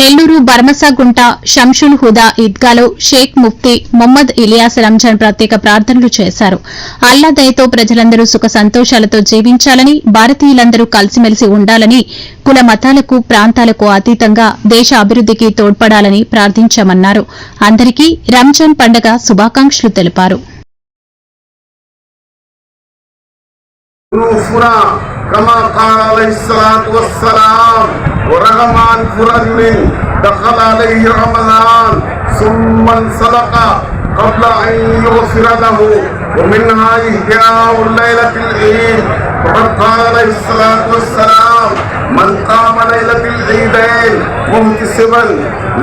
నెల్లూరు బర్మసాగుంట షంషుల్ హుదా ఈద్గాలో షేక్ ముఫ్తీ మొహమ్మద్ ఇలియాస్ రంజాన్ ప్రత్యేక ప్రార్థనలు చేశారు. అల్లా దయతో ప్రజలందరూ సుఖ సంతోషాలతో జీవించాలని, భారతీయులందరూ కలిసిమెలిసి ఉండాలని, కుల మతాలకు ప్రాంతాలకు అతీతంగా దేశ అభివృద్దికి తోడ్పడాలని ప్రార్థించామన్నారు. అందరికీ రంజాన్ పండుగ శుభాకాంక్షలు తెలిపారు. كما قال عليه الصلاة والسلام ورغمان فرج دخل عليه رمضان ثم انسلق قبل أن يغفر له ومنها إحياء ليلة العيد وقد قال عليه الصلاة والسلام من قام ليلة العيدين محتسبا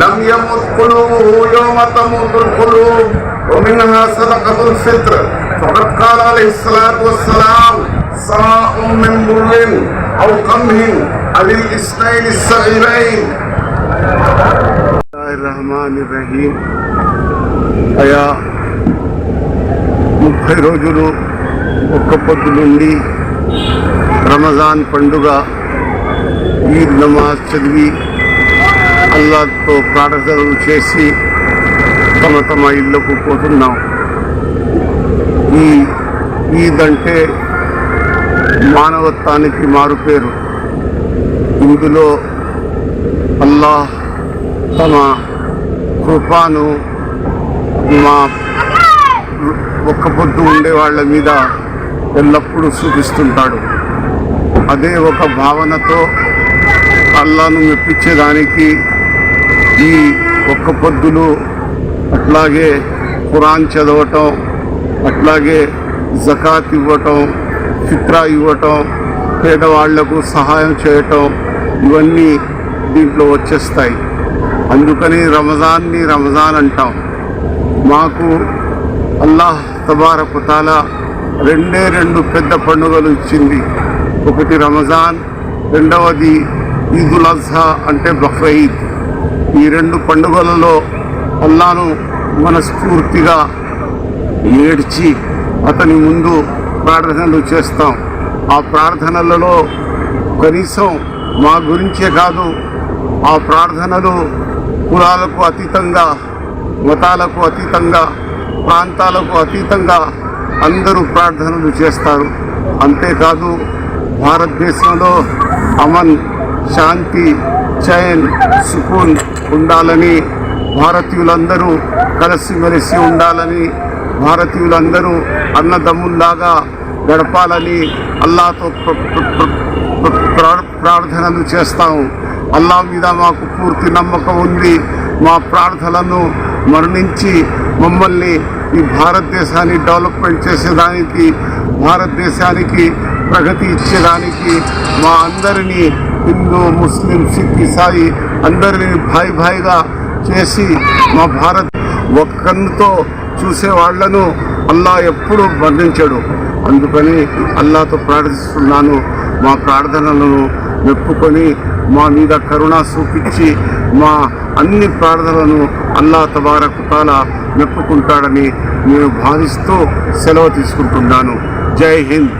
لم يمت قلوبه يوم تموت القلوب ومنها صدقة الفطر فقد قال عليه الصلاة والسلام صاع من بر أو قمح على الاثنين الصغيرين. الله الرحمن الرحيم. అయా 30 రోజులు ఒక్క పొద్దు నుండి రమజాన్ పండుగ ఈద్ నమాజ్ చదివి అల్లాహ్తో ప్రార్థనలు చేసి తమ ఇళ్లకు పోతున్నాం. ఈ ఈద్ అంటే మానవత్వానికి మారుపేరు. ఇందులో అల్లాహ్ తమ కృపను మా ఒక్క పొద్దు ఉండే వాళ్ళ మీద ఎల్లప్పుడూ చూపిస్తుంటాడు. అదే ఒక భావనతో అల్లాహ్ను మెప్పించేదానికి ఈ ఒక్క పొద్దులు, అట్లాగే ఖురాన్ చదవటం, అట్లాగే జకాత్ ఇవ్వటం, ఫిత్రా ఇవ్వటం, పేదవాళ్లకు సహాయం చేయటం, ఇవన్నీ దీంట్లో వచ్చేస్తాయి. అందుకని రమజాన్ని రమజాన్ అంటాం. మాకు అల్లాహ్ తబారక వ తఆలా రెండు పెద్ద పండుగలు ఇచ్చింది. ఒకటి రమజాన్, రెండవది ఈదుల్ అజ్హా అంటే బక్రీద్. ఈ 2 పండుగలలో అల్లాహ్ను మనస్ఫూర్తిగా ఏడ్చి అతని ముందు ప్రార్థనలు చేస్తాం. ఆ ప్రార్థనలలో కనీసం మా గురించే కాదు, ఆ ప్రార్థనలు కులాలకు అతీతంగా, మతాలకు అతీతంగా, ప్రాంతాలకు అతీతంగా అందరూ ప్రార్థనలు చేస్తారు. అంతేకాదు భారతదేశంలో అమన్, శాంతి, చైన్, సుకూన్ ఉండాలని, భారతీయులందరూ కలిసిమెలిసి ఉండాలని, భారతీయులందరూ అన్నదమ్ముల్లాగా గడపాలని అల్లాహ్తో ప్రార్థనలు చేస్తాము. అల్లాహ్ మీద మాకు పూర్తి నమ్మకం ఉంది. మా ప్రార్థనలను మరణించి మమ్మల్ని ఈ భారతదేశాన్ని డెవలప్మెంట్ చేసేదానికి, భారతదేశానికి ప్రగతి ఇచ్చేదానికి మా అందరినీ, హిందూ, ముస్లిం, సిక్, ఇసాయి అందరినీ భాయిగా చేసి మా భారత్ ఒక్కరితో చూసే వాళ్లను అల్లాహ్ ఎప్పుడూ బంధించడు. అందుకని అల్లాహ్తో ప్రార్థిస్తున్నాను. మా ప్రార్థనలను మెప్పుకొని మా మీద కరుణ చూపించి మా అన్ని ప్రార్థనలను అల్లాహ్ తబారక వ తఆలా మెప్పుకుంటాడని నేను భావిస్తూ సెలవు తీసుకుంటున్నాను. జై హింద్.